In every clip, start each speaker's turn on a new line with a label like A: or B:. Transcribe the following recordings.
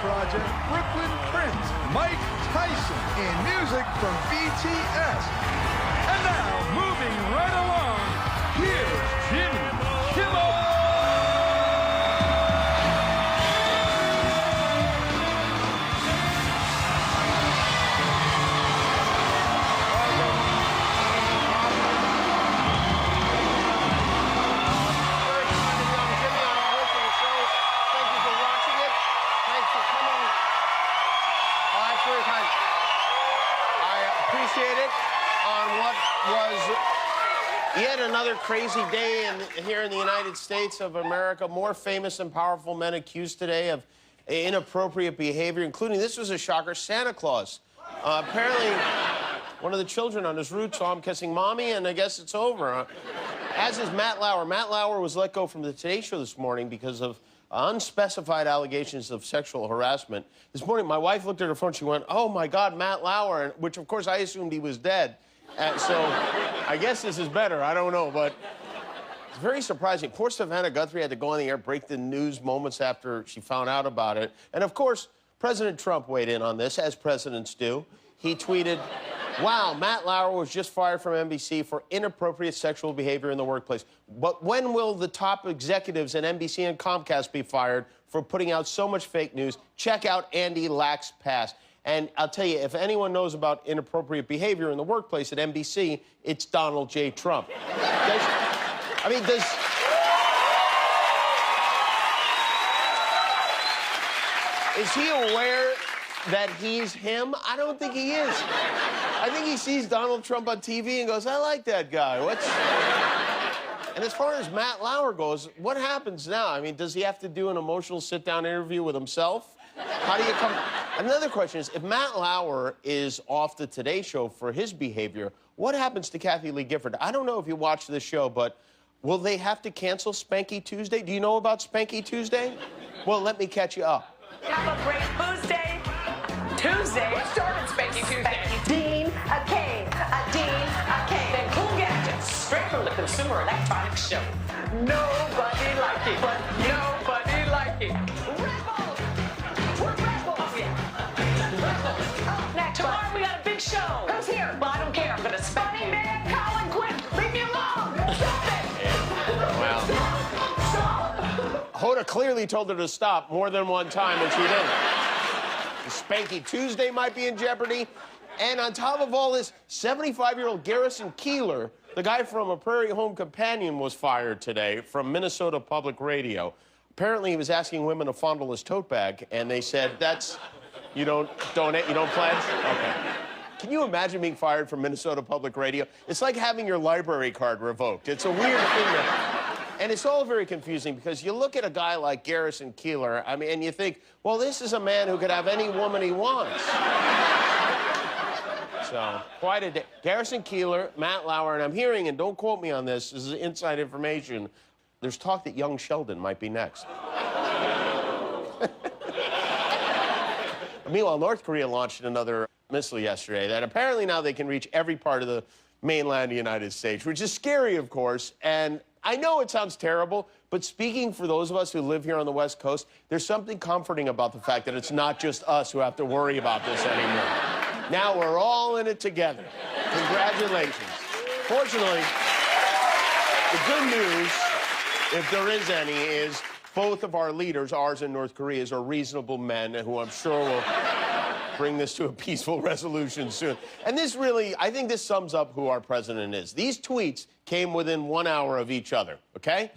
A: Project, Brooklyn Prince, Mike Tyson, and music from BTS. And now, moving right along, here's Jimmy Kimmel.
B: On what was yet another crazy day here in the United States of America. More famous and powerful men accused today of inappropriate behavior, including, this was a shocker, Santa Claus. Apparently, one of the children on his route saw him kissing mommy, and I guess it's over. As is Matt Lauer. Matt Lauer was let go from the Today Show this morning because of unspecified allegations of sexual harassment. This morning, my wife looked at her phone. She went, "Oh, my God, Matt Lauer," which, of course, I assumed he was dead. So I guess this is better. I don't know, but it's very surprising. Poor Savannah Guthrie had to go on the air, break the news moments after she found out about it. And, of course, President Trump weighed in on this, as presidents do. He tweeted, "Wow, Matt Lauer was just fired from NBC for inappropriate sexual behavior in the workplace. But when will the top executives at NBC and Comcast be fired for putting out so much fake news? Check out Andy Lack's past." And I'll tell you, if anyone knows about inappropriate behavior in the workplace at NBC, it's Donald J. Trump. Is he aware that he's him? I don't think he is. I think he sees Donald Trump on TV and goes, "I like that guy. And as far as Matt Lauer goes, what happens now? I mean, does he have to do an emotional sit-down interview with himself? How do you come... Another question is, if Matt Lauer is off the Today Show for his behavior, what happens to Kathy Lee Gifford? I don't know if you watch this show, but will they have to cancel Spanky Tuesday? Do you know about Spanky Tuesday? Well, let me catch you up.
C: Have a great Tuesday. Tuesday. What started Spanky Tuesday? Dean, a Kane, a Dean, a Kane. Then cool gadgets, straight from the Consumer Electronics Show. Nobody like it, but nobody like it. Rebels! We're rebels! Yeah. Next, tomorrow we got a big show. Who's here? Well, I don't care. I'm gonna Funny Man, Colin Quinn, leave me alone. Stop it!
B: Wow.
C: Stop!
B: Hoda clearly told her to stop more than one time, and she didn't. Spanky Tuesday might be in jeopardy. And on top of all this, 75-year-old Garrison Keillor, the guy from A Prairie Home Companion, was fired today from Minnesota Public Radio. Apparently, he was asking women to fondle his tote bag, and they said, you don't donate, you don't pledge? Okay. Can you imagine being fired from Minnesota Public Radio? It's like having your library card revoked. It's a weird thing and it's all very confusing because you look at a guy like Garrison Keillor, I mean, and you think, well, this is a man who could have any woman he wants. So, quite a day. Garrison Keillor, Matt Lauer, and I'm hearing, and don't quote me on this is inside information, there's talk that young Sheldon might be next. Meanwhile, North Korea launched another missile yesterday that apparently now they can reach every part of the mainland United States, which is scary, of course, and I know it sounds terrible, but speaking for those of us who live here on the West Coast, there's something comforting about the fact that it's not just us who have to worry about this anymore. Now we're all in it together. Congratulations. Fortunately, the good news, if there is any, is both of our leaders, ours and North Korea's, are reasonable men who I'm sure will bring this to a peaceful resolution soon. And this really, I think this sums up who our president is. These tweets came within 1 hour of each other, okay?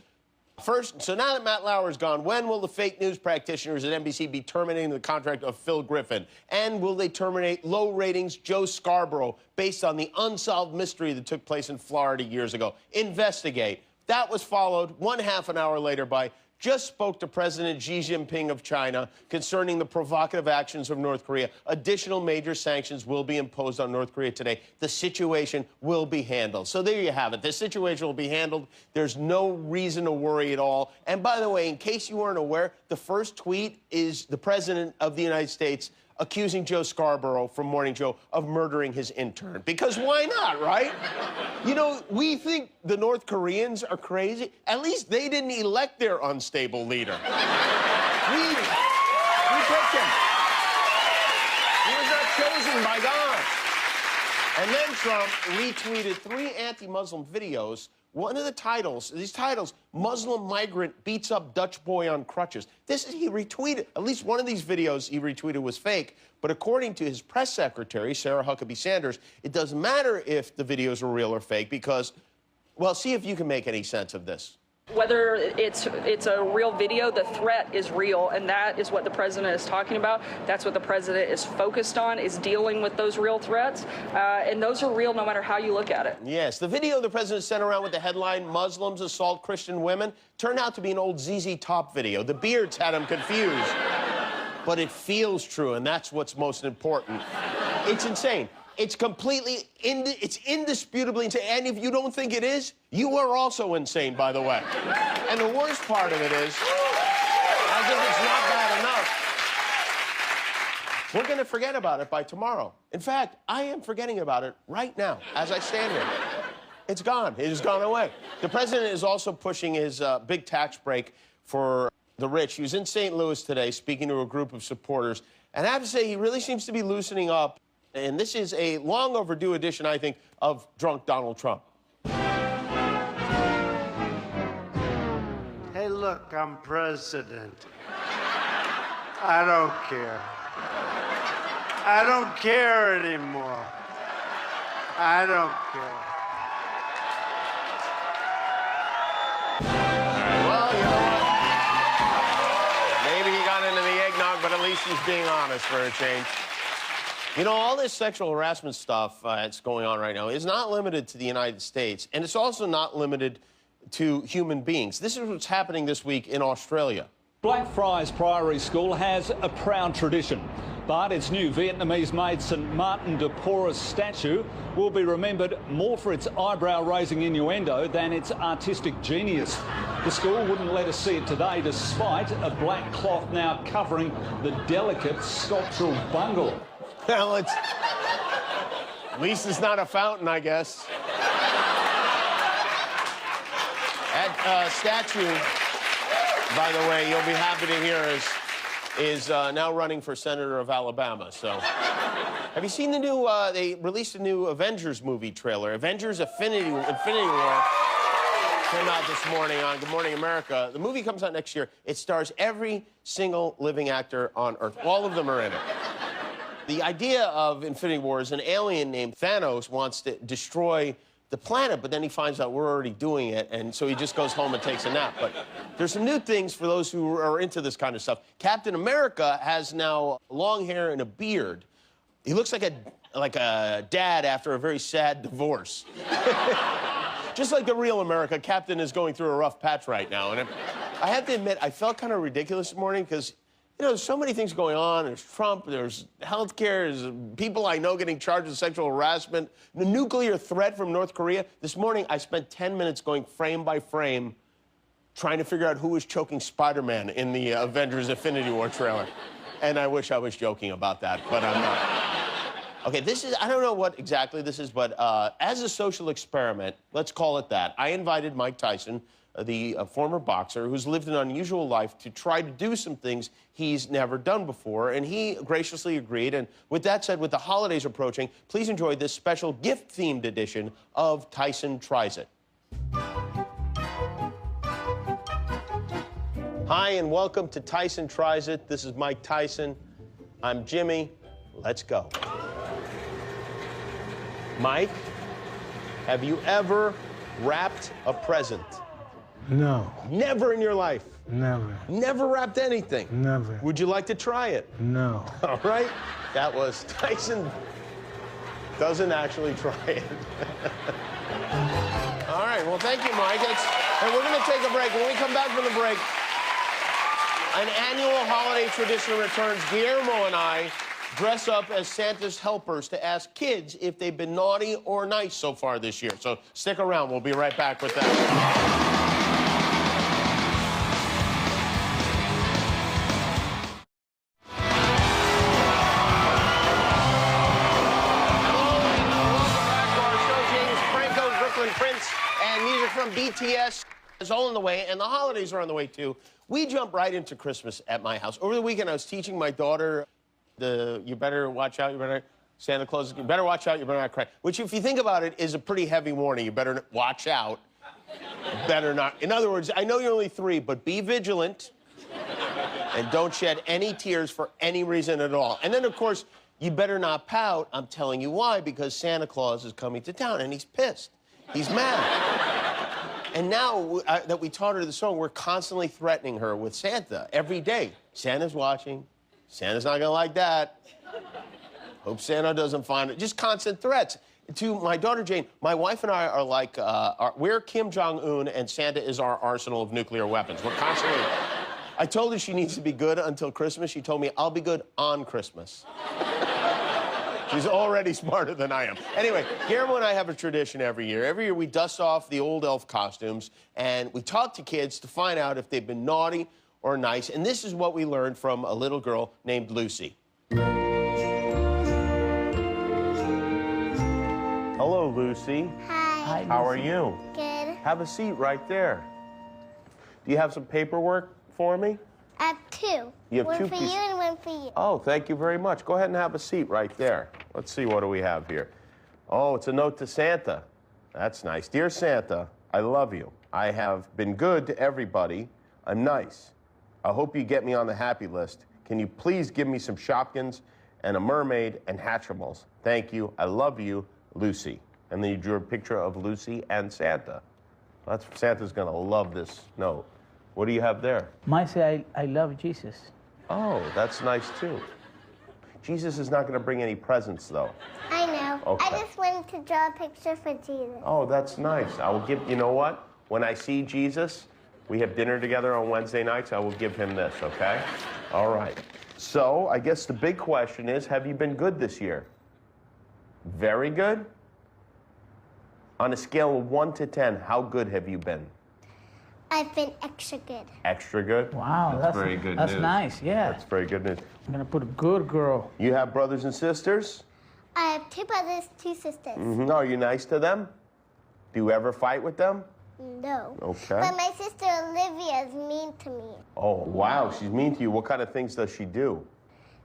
B: First, so now that Matt Lauer is gone, when will the fake news practitioners at NBC be terminating the contract of Phil Griffin? And will they terminate low ratings Joe Scarborough based on the unsolved mystery that took place in Florida years ago? Investigate. That was followed 1/2 hour later by just spoke to President Xi Jinping of China concerning the provocative actions of North Korea. Additional major sanctions will be imposed on North Korea today. The situation will be handled. So there you have it. The situation will be handled. There's no reason to worry at all. And by the way, in case you weren't aware, the first tweet is the President of the United States accusing Joe Scarborough from Morning Joe of murdering his intern. Because why not, right? You know, we think the North Koreans are crazy. At least they didn't elect their unstable leader. We picked him. He was not chosen by God. And then Trump retweeted 3 anti-Muslim videos. One of the titles, these titles, Muslim migrant beats up Dutch boy on crutches. He retweeted, at least one of these videos he retweeted was fake, but according to his press secretary, Sarah Huckabee Sanders, it doesn't matter if the videos are real or fake because, well, see if you can make any sense of this.
D: Whether it's a real video, the threat is real, and that is what the president is talking about. That's what the president is focused on, is dealing with those real threats, and those are real no matter how you look at it.
B: Yes, the video the president sent around with the headline, Muslims assault Christian women, turned out to be an old ZZ Top video. The beards had him confused. But it feels true, and that's what's most important. It's insane. It's completely, it's indisputably insane. And if you don't think it is, you are also insane, by the way. And the worst part of it is, as if it's not bad enough, we're going to forget about it by tomorrow. In fact, I am forgetting about it right now, as I stand here. It's gone. It has gone away. The president is also pushing his big tax break for the rich. He was in St. Louis today speaking to a group of supporters. And I have to say, he really seems to be loosening up. And this is a long overdue edition, I think, of Drunk Donald Trump.
E: Hey, look, I'm president. I don't care. I don't care anymore. I don't care.
B: Well, you know what? Maybe he got into the eggnog, but at least he's being honest for a change. You know, all this sexual harassment stuff that's going on right now is not limited to the United States, and it's also not limited to human beings. This is what's happening this week in Australia.
F: Blackfriars Priory School has a proud tradition, but its new Vietnamese-made St Martin de Porres statue will be remembered more for its eyebrow-raising innuendo than its artistic genius. The school wouldn't let us see it today, despite a black cloth now covering the delicate sculptural bungle.
B: Well, at least it's not a fountain, I guess. That statue, by the way, you'll be happy to hear is now running for senator of Alabama. So, have you seen the new? They released a new Avengers movie trailer. Avengers: Infinity War came out this morning on Good Morning America. The movie comes out next year. It stars every single living actor on Earth. All of them are in it. The idea of Infinity War is an alien named Thanos wants to destroy the planet, but then he finds out we're already doing it, and so he just goes home and takes a nap. But there's some new things for those who are into this kind of stuff. Captain America has now long hair and a beard. He looks like a dad after a very sad divorce. Just like the real America, Captain is going through a rough patch right now. And I have to admit, I felt kind of ridiculous this morning because, you know, there's so many things going on. There's Trump, there's healthcare, there's people I know getting charged with sexual harassment, the nuclear threat from North Korea. This morning, I spent 10 minutes going frame by frame trying to figure out who was choking Spider-Man in the Avengers Infinity War trailer. And I wish I was joking about that, but I'm not. Okay, this is, I don't know what exactly this is, but as a social experiment, let's call it that, I invited Mike Tyson, the former boxer who's lived an unusual life, to try to do some things he's never done before, and he graciously agreed. And with that said, with the holidays approaching, please enjoy this special gift-themed edition of Tyson Tries It. Hi, and welcome to Tyson Tries It. This is Mike Tyson. I'm Jimmy. Let's go. Mike, have you ever wrapped a present?
E: No.
B: Never in your life?
E: Never.
B: Never wrapped anything?
E: Never.
B: Would you like to try it?
E: No.
B: All right. That was Tyson doesn't actually try it. All right. Well, thank you, Mike. And we're going to take a break. When we come back from the break, an annual holiday tradition returns. Guillermo and I dress up as Santa's helpers to ask kids if they've been naughty or nice so far this year. So stick around. We'll be right back with that. Prince and music from BTS. It's all on the way, and the holidays are on the way, too. We jump right into Christmas at my house. Over the weekend, I was teaching my daughter you better watch out, you better, Santa Claus, you better watch out, you better not cry. Which, if you think about it, is a pretty heavy warning. You better watch out. Better not. In other words, I know you're only 3, but be vigilant and don't shed any tears for any reason at all. And then, of course, you better not pout. I'm telling you why, because Santa Claus is coming to town, and he's pissed. He's mad. And now that we taught her the song, we're constantly threatening her with Santa every day. Santa's watching. Santa's not gonna like that. Hope Santa doesn't find it. Just constant threats. To my daughter Jane, my wife and I are like, we're Kim Jong-un, and Santa is our arsenal of nuclear weapons. We're constantly... I told her she needs to be good until Christmas. She told me, I'll be good on Christmas. She's already smarter than I am. Anyway, Guillermo and I have a tradition every year. Every year we dust off the old elf costumes, and we talk to kids to find out if they've been naughty or nice. And this is what we learned from a little girl named Lucy. Hello, Lucy.
G: Hi.
B: How are you?
G: Good.
B: Have a seat right there. Do you have some paperwork for me?
G: I have 2.
B: You have
G: one
B: 2
G: for
B: pieces.
G: you and one for you.
B: Oh, thank you very much. Go ahead and have a seat right there. Let's see, what do we have here? Oh, it's a note to Santa. That's nice. Dear Santa, I love you. I have been good to everybody. I'm nice. I hope you get me on the happy list. Can you please give me some Shopkins and a mermaid and Hatchimals? Thank you. I love you, Lucy. And then you drew a picture of Lucy and Santa. Santa's gonna love this note. What do you have there?
H: Mine say, I love Jesus.
B: Oh, that's nice too. Jesus is not gonna bring any presents though.
G: I know.
B: Okay.
G: I just wanted to draw a picture for Jesus.
B: Oh, that's nice. I will give, you know what? When I see Jesus, we have dinner together on Wednesday nights, I will give him this, okay? All right. So, I guess the big question is, have you been good this year? Very good? On a scale of 1 to 10, how good have you been?
G: I've been extra good.
B: Extra good?
H: Wow, that's
B: very good
H: That's
B: news.
H: nice, yeah.
B: That's very good news.
H: I'm gonna put a good girl.
B: You have brothers and sisters?
G: I have 2 brothers, 2 sisters.
B: Are you nice to them? Do you ever fight with them?
G: No.
B: Okay.
G: But my sister Olivia is mean to me.
B: Oh, wow, she's mean to you. What kind of things does she do?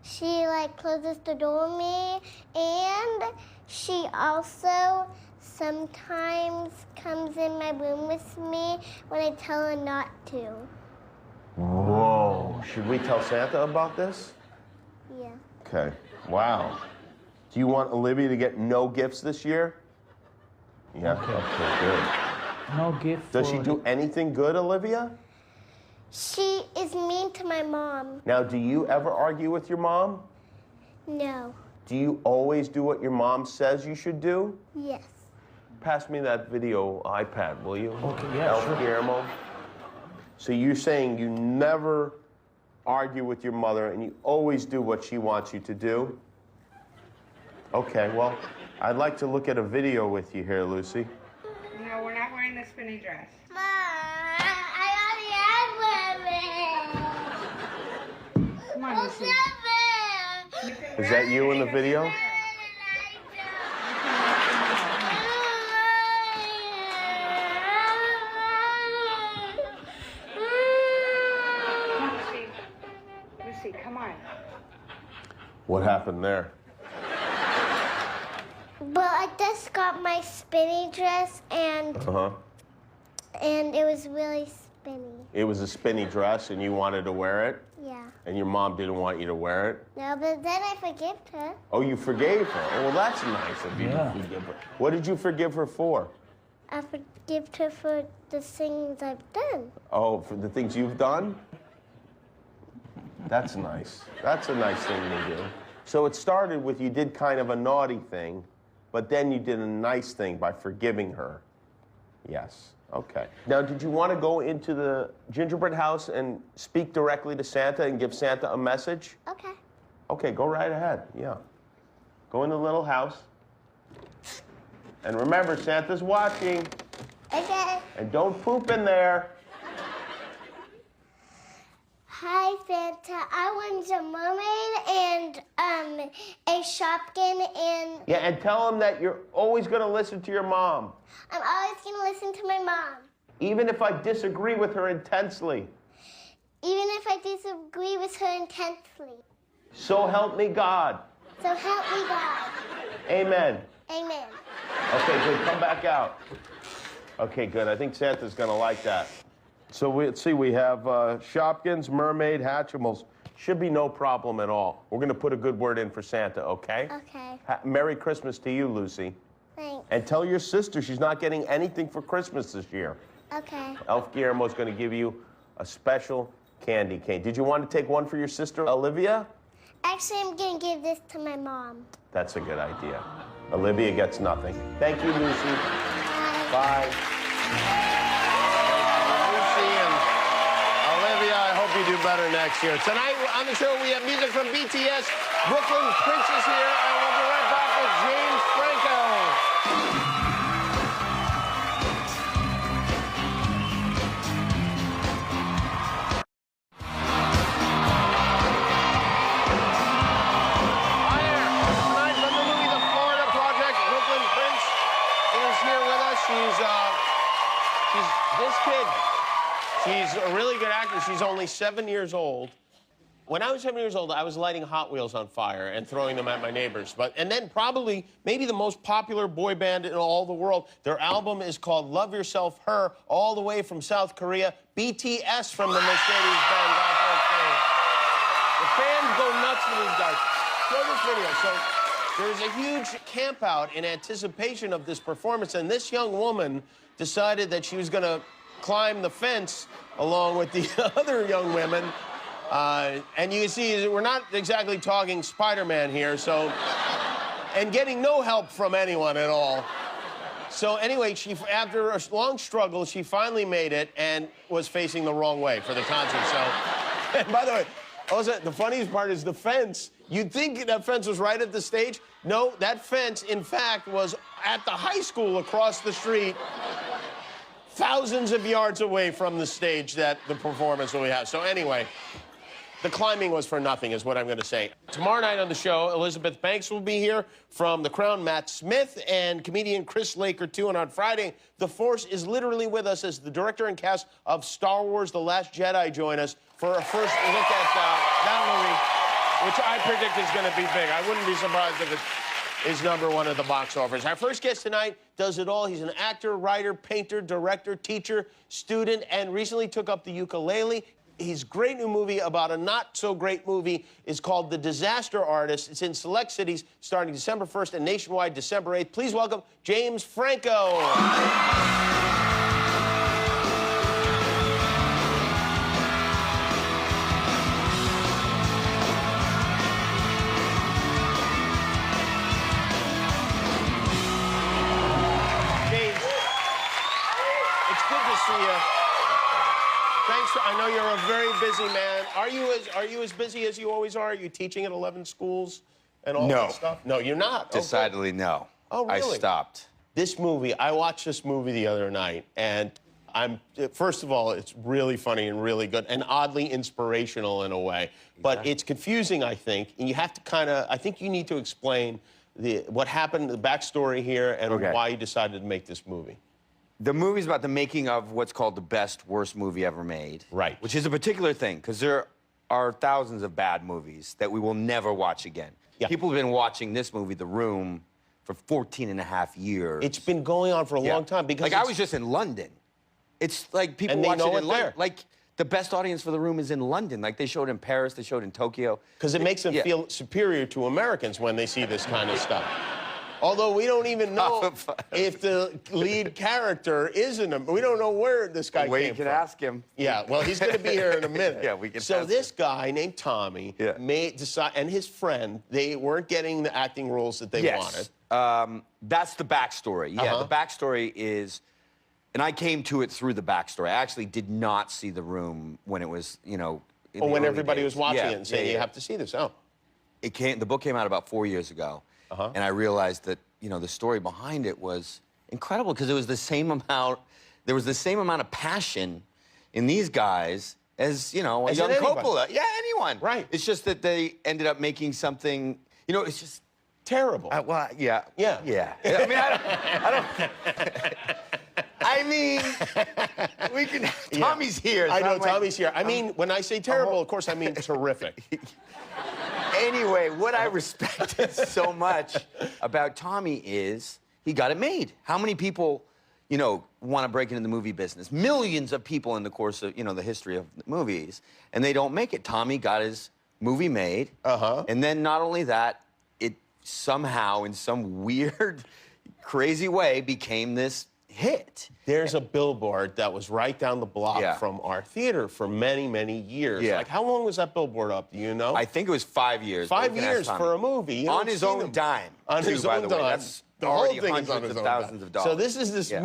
G: She closes the door on me, and she also sometimes comes in my room with me when I tell her not to.
B: Whoa. Should we tell Santa about this?
G: Yeah.
B: Okay. Wow. Do you want Olivia to get no gifts this year? Yeah. Okay, good.
H: No gift
B: Does
H: for...
B: she do anything good, Olivia?
G: She is mean to my mom.
B: Now, do you ever argue with your mom?
G: No.
B: Do you always do what your mom says you should do?
G: Yes.
B: Pass me that video iPad, will you?
H: Okay, yeah, sure.
B: Guillermo. So you're saying you never argue with your mother and you always do what she wants you to do? Okay, well, I'd like to look at a video with you here, Lucy.
I: No, we're not wearing the spinny dress.
G: Mom, I already had one.
I: Come on, Lucy.
B: Is that you in the video?
I: Lucy, come on.
B: What happened there?
G: But I just got my spinny dress and it was really spinny.
B: It was a spinny dress and you wanted to wear it?
G: Yeah.
B: And your mom didn't want you to wear it?
G: No, but then I forgave her.
B: Oh, you forgave her? Oh, well, that's nice of you to forgive her. What did you forgive her for?
G: I forgave her for the things I've done.
B: Oh, for the things you've done? That's nice. That's a nice thing to do. So it started with you did kind of a naughty thing, but then you did a nice thing by forgiving her. Yes. Okay. Now, did you want to go into the gingerbread house and speak directly to Santa and give Santa a message?
G: Okay.
B: Okay, go right ahead. Yeah. Go in the little house. And remember, Santa's watching.
G: Okay.
B: And don't poop in there.
G: Hi, Santa. I want a mermaid and a Shopkin and...
B: Yeah, and tell him that you're always going to listen to your mom.
G: I'm always going to listen to my mom.
B: even if I disagree with her intensely.
G: Even if I disagree with her intensely.
B: So help me God.
G: So help me God.
B: Amen.
G: Amen.
B: Okay, good. Come back out. Okay, good. I think Santa's going to like that. So let's see. We have Shopkins, Mermaid, Hatchimals. Should be no problem at all. We're going to put a good word in for Santa, okay?
G: Okay.
B: Merry Christmas to you, Lucy.
G: Thanks.
B: And tell your sister she's not getting anything for Christmas this year.
G: Okay.
B: Elf Guillermo's going to give you a special candy cane. Did you want to take one for your sister, Olivia?
G: Actually, I'm going to give this to my mom.
B: That's a good idea. Olivia gets nothing. Thank you, Lucy. Bye. Lucy and Olivia, I hope you do better next year. Tonight on the show, we have music from BTS. Brooklyn Prince is here, and we'll be right back with James Franco. She's a really good actress. She's only 7 years old. When I was 7 years old, I was lighting Hot Wheels on fire and throwing them at my neighbors. And then probably, maybe the most popular boy band in all the world. Their album is called Love Yourself Her, all the way from South Korea. BTS from the Mercedes-Benz Auto Fame. The fans go nuts for these guys. Show this video. So there's a huge camp out in anticipation of this performance, and this young woman decided that she was going to climb the fence along with the other young women. And you can see we're not exactly talking Spider-Man here, so, and getting no help from anyone at all. So anyway, after a long struggle, she finally made it and was facing the wrong way for the concert. So, and by the way, also, the funniest part is the fence. You'd think that fence was right at the stage. No, that fence, in fact, was at the high school across the street, thousands of yards away from the stage that the performance will have. So anyway, the climbing was for nothing, is what I'm going to say. Tomorrow night on the show, Elizabeth Banks will be here. From The Crown, Matt Smith and comedian Chris Laker, too. And on Friday, The Force is literally with us as the director and cast of Star Wars The Last Jedi join us for a first look at that movie, which I predict is going to be big. I wouldn't be surprised if it is #1 at the box office. Our first guest tonight does it all. He's an actor, writer, painter, director, teacher, student, and recently took up the ukulele. His great new movie about a not-so-great movie is called The Disaster Artist. It's in select cities starting December 1st and nationwide December 8th. Please welcome James Franco. I know you're a very busy man. Are you as busy as you always are? Are you teaching at 11 schools and all that stuff? No, you're not.
J: Decidedly no.
B: Oh, really?
J: I stopped.
B: This movie, I watched this movie the other night, and first of all, it's really funny and really good and oddly inspirational in a way. But it's confusing, I think, and you have to I think you need to explain what happened, the backstory here, and why you decided to make this movie.
J: The movie's about the making of what's called the best, worst movie ever made.
B: Right.
J: Which is a particular thing, because there are thousands of bad movies that we will never watch again. Yeah. People have been watching this movie, The Room, for 14 and a half years.
B: It's been going on for a long time. Because
J: I was just in London. It's like people watch it in London. Like, the best audience for The Room is in London. Like, they showed in Paris, they showed in Tokyo.
B: Because it makes them feel superior to Americans when they see this kind of stuff. Although we don't even know if the lead character is in them. We don't know where this guy came from.
J: We can ask him.
B: Yeah, well, he's going to be here in a minute.
J: Yeah, we can
B: So
J: ask
B: this guy named Tommy and his friend, they weren't getting the acting roles that they wanted.
J: That's the backstory. Yeah, the backstory is, and I came to it through the backstory. I actually did not see The Room when it was,
B: when everybody was watching it and saying, you have to see this. Oh.
J: The book came out about 4 years ago. And I realized that, the story behind it was incredible because it was the same amount, there was the same amount of passion in these guys as, a young Coppola. Yeah, anyone.
B: Right.
J: It's just that they ended up making something, it's just
B: terrible.
J: Well, yeah. I mean, I don't I mean, we can. Tommy's here.
B: I
J: so
B: know
J: I'm like-
B: Tommy's here. I mean, when I say terrible, of course I mean terrific.
J: Anyway, what I respect so much about Tommy is he got it made. How many people, you know, want to break into the movie business? Millions of people in the course of, you know, the history of movies, and they don't make it. Tommy got his movie made. And then not only that, it somehow, in some weird, crazy way, became this hit.
B: There's a billboard that was right down the block
J: Yeah.
B: from our theater for many, many years.
J: Yeah.
B: Like, how long was that billboard up? Do you know?
J: I think it was 5 years. but
B: 5
J: we can ask
B: years
J: Tommy.
B: for a movie. You
J: On
B: don't
J: his
B: see
J: own
B: them.
J: dime.
B: On
J: too,
B: his
J: by
B: own
J: the way.
B: dime.
J: That's
B: The whole
J: already
B: thing is on
J: hundreds
B: his
J: of
B: own
J: thousands
B: dime.
J: of dollars.
B: So this is this
J: Yeah.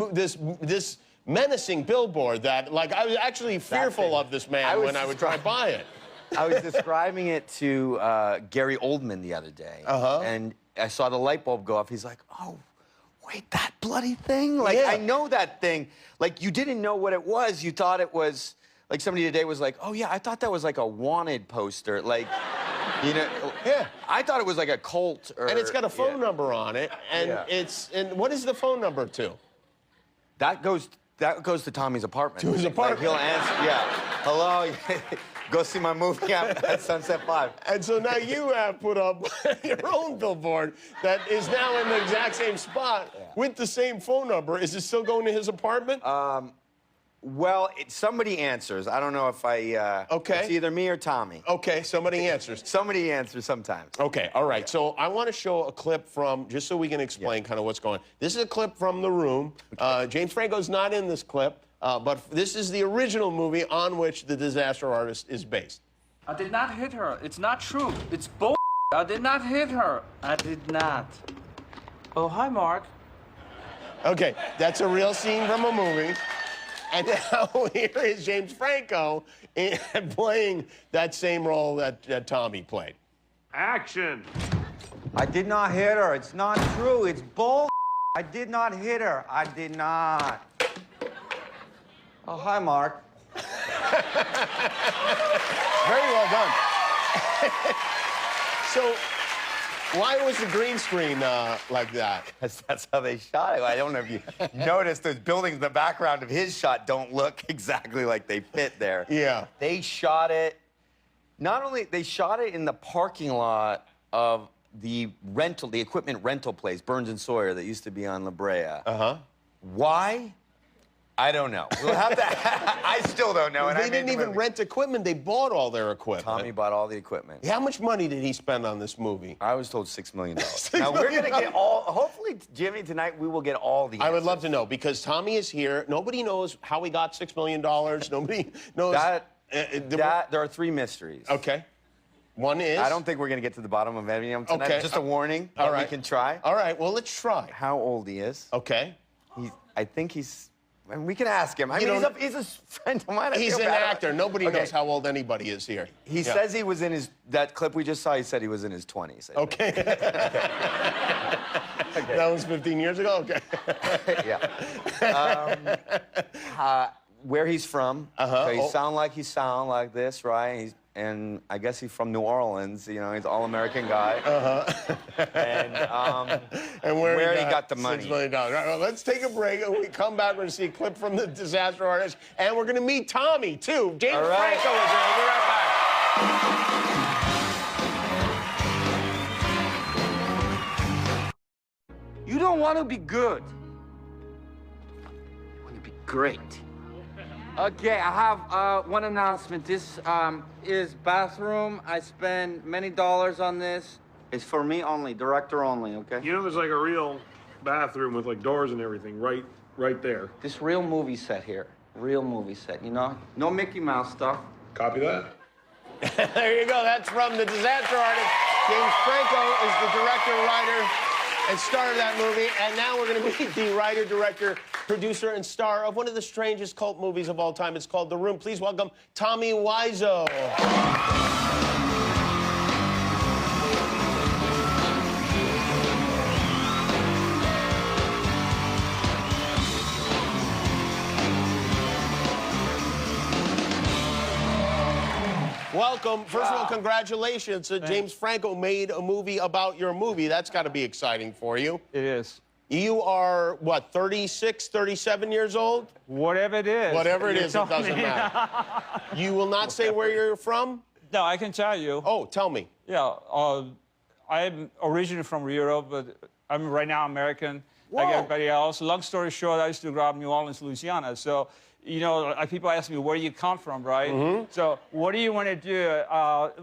B: this menacing billboard that, like, I was actually fearful
J: thing.
B: of this man when I would drive by it.
J: I was describing it to Gary Oldman the other day, and I saw the light bulb go off. He's like, "Oh, wait, that bloody thing? Like,
B: Yeah.
J: I know that thing. Like, you didn't know what it was. You thought it was like somebody today was like, oh yeah, I thought that was like a wanted poster. Like, you know,
B: Yeah.
J: I thought it was like a cult or.
B: And it's got a phone
J: yeah.
B: number on it, and
J: Yeah.
B: and what is the phone number to?
J: That goes to Tommy's apartment.
B: To his apartment.
J: Like, he'll answer. Yeah. Hello. Go see my movie at Sunset 5.
B: And so now you have put up your own billboard that is now in the exact same spot with the same phone number. Is it still going to his apartment?
J: Well, somebody answers. I don't know if I.
B: Okay.
J: It's either me or Tommy.
B: Okay, somebody answers.
J: Somebody answers sometimes.
B: Okay, all right. So I want to show a clip from, just so we can explain kind of what's going on. This is a clip from The Room. James Franco's not in this clip, but this is the original movie on which The Disaster Artist is based.
K: I did not hit her. It's not true. It's bull. I did not hit her. I did not. Oh, hi, Mark.
B: Okay, that's a real scene from a movie. And now here is James Franco playing that same role that Tommy played.
E: Action.
L: I did not hit her. It's not true. It's bull. I did not hit her. I did not. Oh, hi, Mark.
B: Very well done. So, why was the green screen like that?
J: That's how they shot it. I don't know if you noticed those buildings in the background of his shot don't look exactly like they fit there.
B: Yeah.
J: They shot it, not only, they shot it in the parking lot of the equipment rental place, Burns and Sawyer, that used to be on La Brea. Why? I don't know. We'll have to, I still don't know. And
B: They
J: I made
B: didn't
J: the
B: even
J: movie.
B: rent equipment. They bought all their equipment.
J: Tommy bought all the equipment.
B: How much money did he spend on this movie?
J: I was told $6 million.
B: $6
J: Now, we're
B: million.
J: going to get all, hopefully, Jimmy, tonight we will get all the
B: I would
J: answers.
B: love to know, because Tommy is here. Nobody knows how he got $6 million. Nobody knows.
J: There are 3 mysteries.
B: Okay. One is?
J: I don't think we're going to get to the bottom of any of them tonight.
B: Okay.
J: Just a warning.
B: All
J: that
B: right.
J: We can try.
B: All right, well, let's try.
J: How old he is.
B: Okay.
J: I think he's... I mean, we can ask him. I
B: You
J: mean,
B: don't-
J: he's a friend of mine. I
B: He's
J: feel
B: an
J: bad.
B: actor. Nobody
J: Okay.
B: knows how old anybody is here.
J: He
B: Yeah.
J: says he was in his... That clip we just saw, he said he was in his 20s. I think.
B: Okay. That was 15 years ago? Okay.
J: Yeah. Where he's from.
B: Uh-huh.
J: So he
B: Oh.
J: sound like this, right? And I guess he's from New Orleans. You know, he's an all-American guy.
B: And where
J: he got the
B: $6
J: money.
B: million. All right, well, let's take a break. When we come back, we're going to see a clip from The Disaster Artist, and we're going to meet Tommy, too. James
J: All right.
B: Franco is here. We'll be right back.
L: You don't want to be good. You want to be great. Okay, I have one announcement. This is bathroom. I spend many dollars on this. It's for me only, director only, okay?
M: You know, there's like a real bathroom with like doors and everything right there.
L: This real movie set here. Real movie set, you know? No Mickey Mouse stuff.
M: Copy that.
B: There you go. That's from The Disaster Artist. James Franco is the director, writer, and star of that movie. And now we're going to meet the writer, director, producer, and star of one of the strangest cult movies of all time. It's called The Room. Please welcome Tommy Wiseau. Welcome. First of all, congratulations. James Franco made a movie about your movie. That's got to be exciting for you.
N: It is.
B: You are, what, 36, 37 years old?
K: Whatever it is.
B: Whatever it
K: You
B: is, it
K: tell
B: doesn't
K: me.
B: matter. You will not say where you're from?
K: No, I can tell you.
B: Oh, tell me.
K: Yeah, I'm originally from Europe, but I'm right now American, like
B: Whoa.
K: everybody else. Long story short, I used to grow up in New Orleans, Louisiana. So, you know, people ask me where you come from, right?
B: Mm-hmm.
K: So, what do you want to do?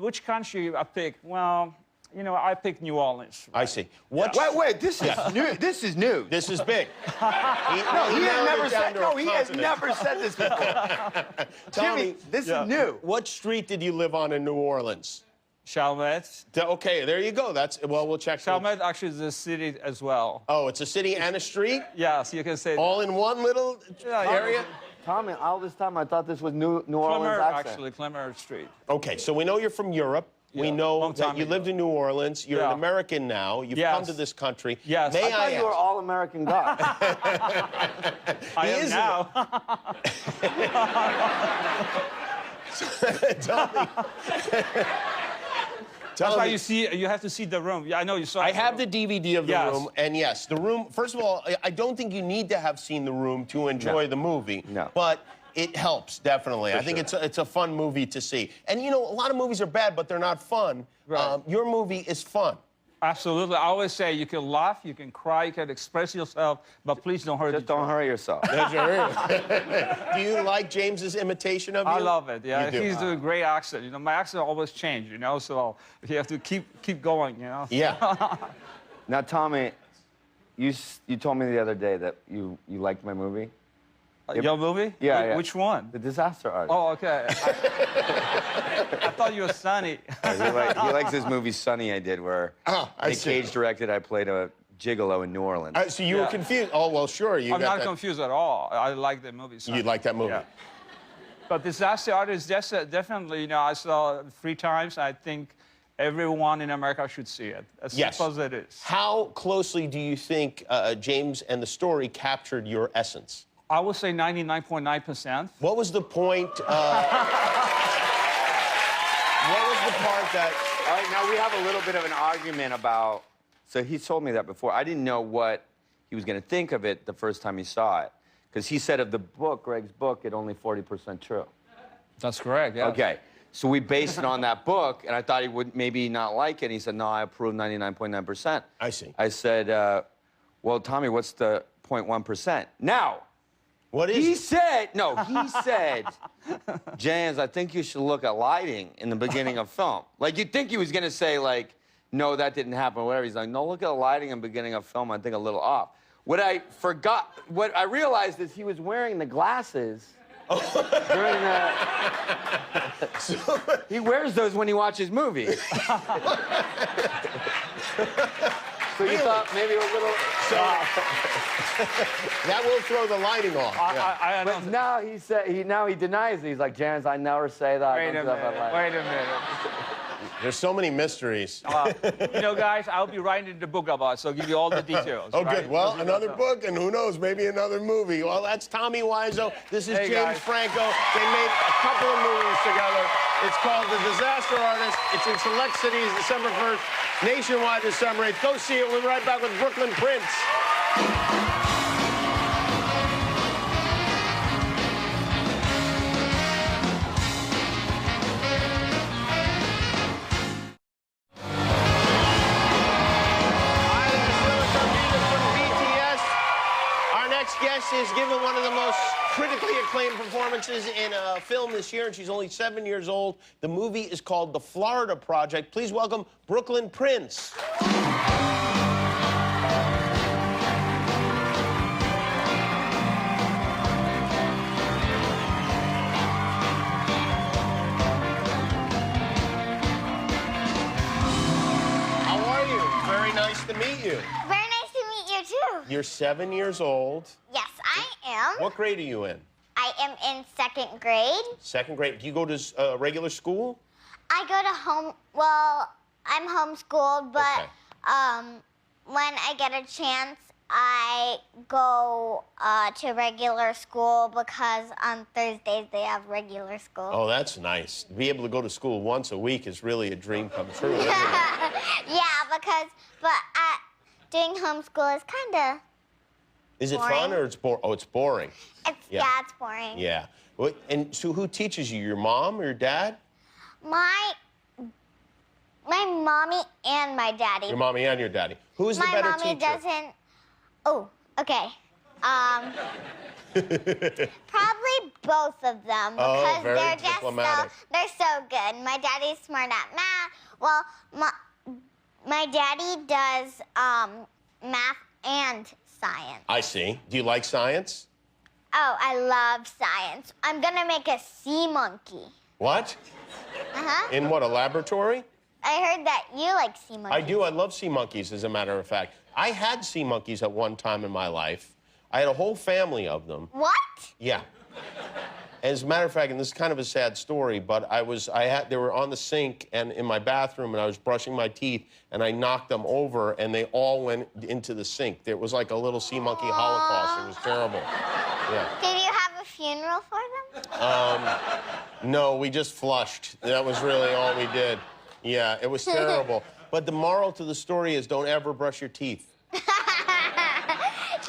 K: Which country I pick? Well, you know, I picked New Orleans.
B: I see. What?
J: Wait, this is new. This is new.
B: This is big.
J: No, he has never said. No, he has never said this before. Jimmy, this is new.
B: What street did you live on in New Orleans?
K: Chalmette.
B: Okay, there you go. That's, well, we'll check.
K: Chalmette actually is a city as well.
B: Oh, it's a city and a street?
K: Yeah, so you can say.
B: All in one little area?
J: Tommy, all this time I thought this was New Orleans
K: Clemmer,
J: accent.
K: actually, Clemmer Street.
B: Okay, so we know you're from Europe. We know
K: Long
B: that
K: time
B: you
K: ago.
B: lived in New Orleans. You're an
K: Yeah.
B: American now. You've
K: Yes.
B: come to this country.
K: Yes.
B: May
J: I thought you were
B: ask-
J: all American guy.
K: I
B: He
K: am
B: is
K: now.
B: Tell me.
K: That's why you have to see the room. Yeah, I know you saw.
B: I have the DVD of the
K: Yes.
B: room, and yes, the room. First of all, I don't think you need to have seen the room to enjoy the movie.
J: No.
B: But it helps definitely. I think it's a fun movie to see. And you know, a lot of movies are bad, but they're not fun.
K: Right.
B: Your movie is fun.
K: Absolutely. I always say you can laugh, you can cry, you can express yourself, but please don't hurt.
J: Just don't hurt yourself.
B: Do you like James's imitation of you?
K: I love it. Yeah,
B: You do.
K: he's doing a great accent. You know, my accent always changes. You know, so you have to keep going. You know.
B: Yeah.
J: Now, Tommy, you told me the other day that you liked my movie.
K: Your movie?
J: Yeah, yeah.
K: Which one?
J: The Disaster Artist.
K: Oh, okay. I thought you were Sonny.
J: He likes this movie Sonny I did where
B: I
J: Nick
B: see.
J: Cage directed. I played a gigolo in New Orleans.
B: So you were
K: Yeah.
B: confused. Oh well, sure. You
K: I'm
B: got
K: not
B: that.
K: confused at all. I like the movie. Sonny.
B: You like that movie?
K: Yeah. But Disaster Artist, that's definitely, you know, I saw it 3 times. I think everyone in America should see it, as
B: Yes.
K: simple as it is.
B: How closely do you think James and the story captured your essence?
K: I would say 99.9%.
B: What was the point? What was the part that?
J: All right, now we have a little bit of an argument about. So he told me that before. I didn't know what he was going to think of it the first time he saw it, because he said of the book, Greg's book, it only 40% true.
K: That's correct. Yeah.
J: Okay, so we based it on that book, and I thought he would maybe not like it. And he said, "No, I approve 99.9%."
B: I see.
J: I said, "Well, Tommy, what's the 0.1%?" Now.
B: What is?
J: He said, James, I think you should look at lighting in the beginning of film. Like, you'd think he was going to say, like, no, that didn't happen, or whatever. He's like, no, look at lighting in the beginning of film. I think a little off. What I realized is he was wearing the glasses during the... He wears those when he watches movies. So you thought maybe a little...
B: That will throw the lighting off.
K: I
J: But now he denies it. He's like, James, I never say that.
K: Wait a minute.
B: There's so many mysteries.
K: You know, guys, I'll be writing the book about it, so I'll give you all the details.
B: Oh,
K: right?
B: good. Well, another book, and who knows, maybe another movie. Well, that's Tommy Wiseau. This is
K: Hey,
B: James
K: guys.
B: Franco. They made a couple of movies together. It's called The Disaster Artist. It's in select cities December 1st, nationwide December 8th. Go see it. We'll be right back with Brooklyn Prince. Our next guest is given one of the most critically acclaimed performances in a film this year, and she's only 7 years old. The movie is called The Florida Project. Please welcome Brooklyn Prince. How are you? Very nice to meet you.
G: Very nice to meet you, too.
B: You're 7 years old.
G: Yes, I am.
B: What grade are you in?
G: I am in 2nd grade.
B: 2nd grade. Do you go to regular school?
G: I go to well, I'm homeschooled, but
B: Okay.
G: when I get a chance, I go to regular school because on Thursdays they have regular school.
B: Oh, that's nice. To be able to go to school once a week is really a dream come true. Isn't it?
G: Yeah, but doing homeschool is kind of
B: Is it
G: Boring.
B: fun or it's boring? Oh, it's boring.
G: Yeah, it's boring.
B: Yeah. And so who teaches you? Your mom or your dad?
G: My mommy and my daddy.
B: Your mommy and your daddy. Who is the better teacher?
G: My mommy doesn't. Oh, okay. Probably both of them because
B: very
G: they're just
B: diplomatic.
G: they're so good. My daddy's smart at math. Well, my daddy does math and science.
B: I see. Do you like science?
G: Oh, I love science. I'm gonna make a sea monkey.
B: What?
G: Uh-huh.
B: In what, a laboratory?
G: I heard that you like sea monkeys.
B: I do. I love sea monkeys, as a matter of fact. I had sea monkeys at one time in my life. I had a whole family of them.
G: What?
B: Yeah. As a matter of fact, and this is kind of a sad story, but they were on the sink and in my bathroom, and I was brushing my teeth, and I knocked them over, and they all went into the sink. It was like a little sea monkey holocaust. It was terrible. Yeah.
G: Did you have a funeral for them?
B: No, we just flushed. That was really all we did. Yeah, it was terrible. But the moral to the story is don't ever brush your teeth.
G: Yeah,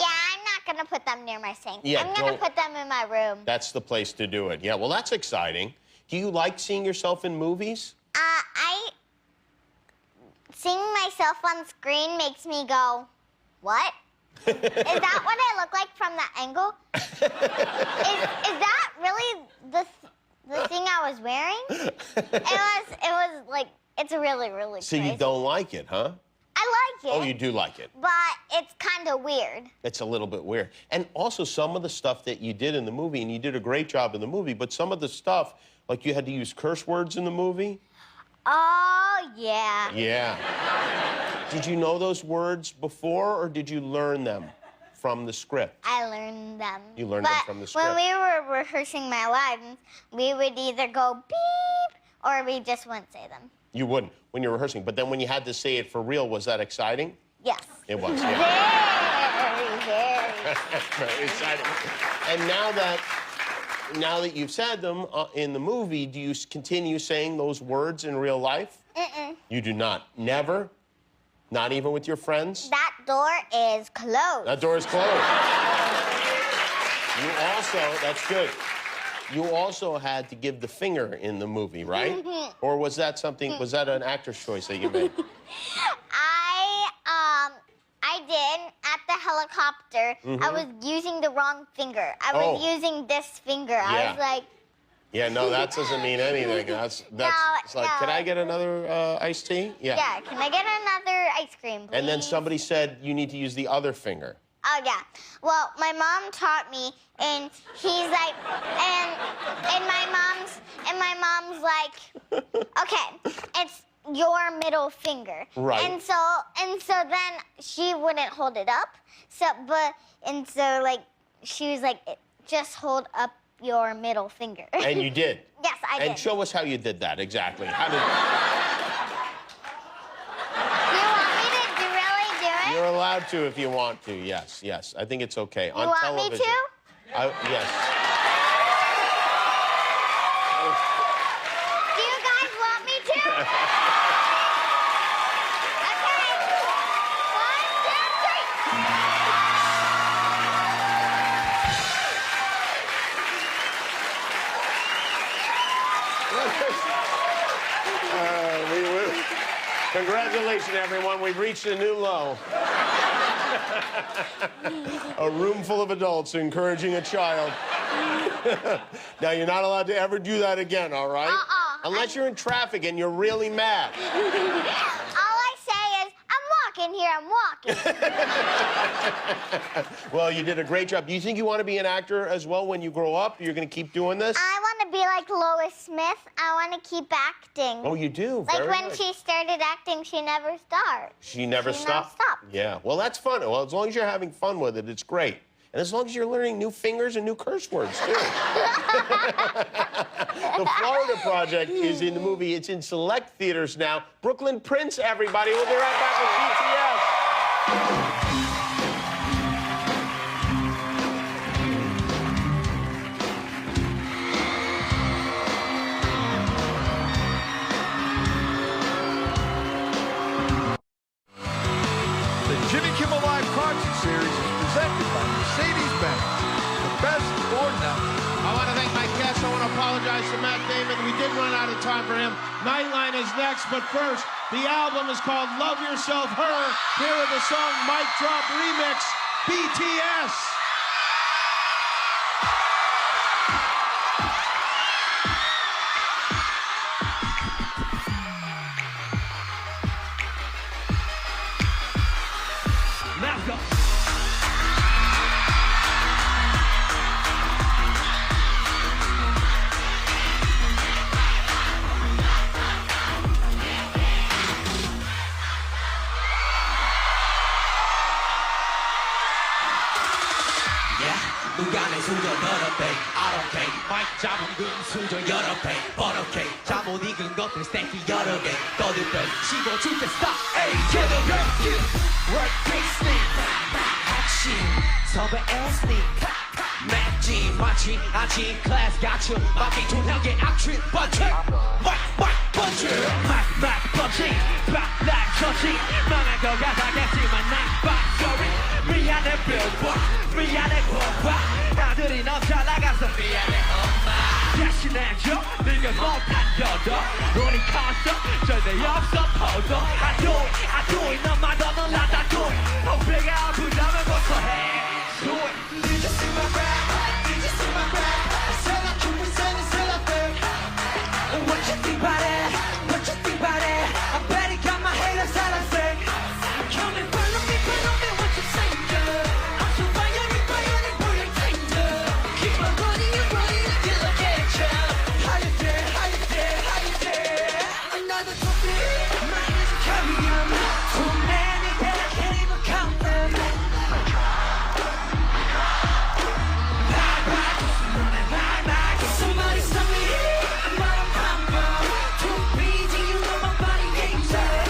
G: I'm not gonna put them near my sink.
B: Yeah,
G: I'm gonna put them in my room.
B: That's the place to do it. Yeah, well, that's exciting. Do you like seeing yourself in movies?
G: Seeing myself on screen makes me go, what? Is that what I look like from that angle? Is that really the thing I was wearing? It was like, it's really, really
B: So
G: crazy.
B: you don't like it, huh?
G: I like it.
B: Oh, you do like it.
G: But it's kind of weird.
B: It's a little bit weird. And also some of the stuff that you did in the movie, and you did a great job in the movie, but some of the stuff, like you had to use curse words in the movie.
G: Oh, yeah.
B: Yeah. Did you know those words before, or did you learn them from the script?
G: I learned them.
B: You learned them from the script.
G: When we were rehearsing my lines, we would either go beep or we just wouldn't say them.
B: You wouldn't when you're rehearsing, but then when you had to say it for real, was that exciting?
G: Yes.
B: It was, yeah.
G: Very, very.
B: Very exciting. And now that you've said them in the movie, do you continue saying those words in real life?
G: Mm-mm.
B: You do not. Never? Not even with your friends?
G: That door is closed.
B: That door is closed. You also, that's good. You also had to give the finger in the movie, right? Or was that an actor's choice that you made?
G: I did at the helicopter. I was using the wrong finger. I was using this finger. I was like,
B: yeah, no, that doesn't mean anything. It's like, can I get another iced tea? Yeah.
G: Yeah, can I get another ice cream, please?
B: And then somebody said you need to use the other finger.
G: Oh, yeah. Well, my mom taught me, and he's like, and my mom's like, okay, it's your middle finger.
B: Right.
G: And so then she wouldn't hold it up. So like she was like, just hold up your middle finger.
B: And you did.
G: Yes, I did.
B: And show us how you did that exactly. How did?
G: You want me to really do it?
B: You're allowed to if you want to. Yes, yes. I think it's okay.
G: You
B: On
G: want
B: television.
G: me to?
B: Yes.
G: Do you guys want me to? Okay. 1, 2, 3.
B: Congratulations, everyone. We've reached a new low. A room full of adults encouraging a child. Now, you're not allowed to ever do that again, all right? Unless you're in traffic and you're really mad.
G: All I say is, I'm walking here, I'm walking.
B: Well, you did a great job. Do you think you want to be an actor as well when you grow up? You're going to keep doing this?
G: I want to be like Lois Smith. I want to keep acting.
B: Oh, you do?
G: Like
B: Very
G: when
B: nice.
G: she started acting, she never stopped.
B: She never stopped? Yeah. Well, that's fun. Well, as long as you're having fun with it, it's great. And as long as you're learning new fingers and new curse words, too. The Florida Project is in the movie. It's in select theaters now. Brooklyn Prince, everybody. We'll be right back with BTS.
A: The Jimmy Kimmel Live concert series is presented by
B: apologize to Matt Damon. We did run out of time for him. Nightline is next, but first, the album is called Love Yourself Her. Here with the song Mic Drop Remix, BTS.
N: Let's go.
O: 누가 내 수저 더럽게 I don't care 마이크 잡은 근 수저 여러 배 버럭해 잠못 익은 것들 스테이크 여러 개 떠들빼 15줄 때 스탑 에이 제대로 work tasty 핵심 섭외 에스니 맵지 마치 아침 클래스 같이 마치 존하게 악취 번치 마이크 번치 마이크 번치 spotlight 터치 망할 것 같아겠지만 난 sorry 미안해 billboard 미안해 고파 나들이 너무 잘 나가서 미안해 엄마 대신해줘 네가 못한겨도 우리 컸어 절대 없어 포도 I do it 너마다 놀라다 do it 배가 아프다면 고소해 do it Did you see my rap? Did you see my rap? I said I keep it saying it's still up there What you think about it? What you think about it? I bet it got my haters out of sick Come and burn on me, what you saying, girl I'm so violent, boy, I'm tender Keep on running until I get ya How you dare, how you dare, how you dare Another topic, mine is carry on Too many that I can't even count them Somebody stop me, I'm out of combo Too busy, you know my body hates it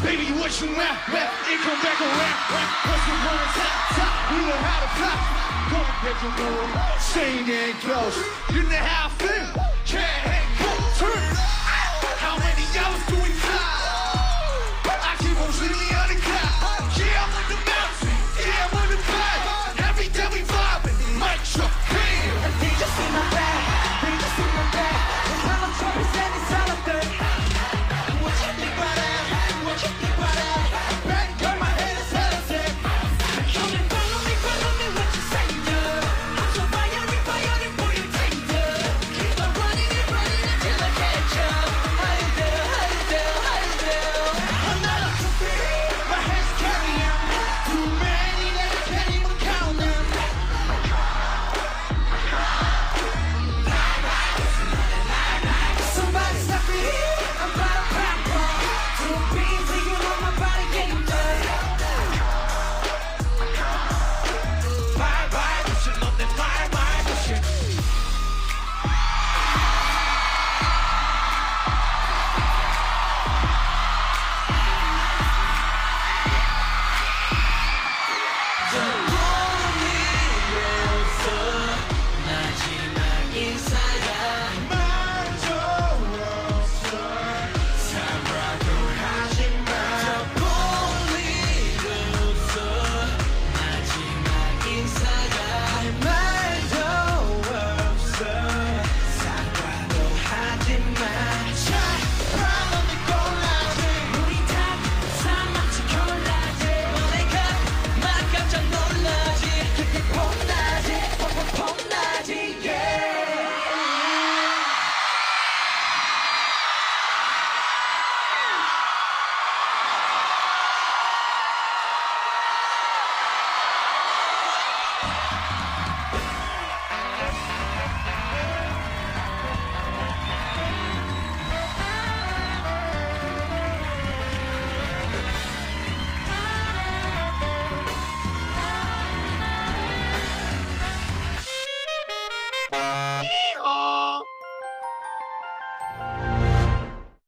B: Baby, what you rap, it come back around. Once you run top, we know how to pop. Come and get your move, sing and close. You know how I feel, can't hang close. How many hours do we fly?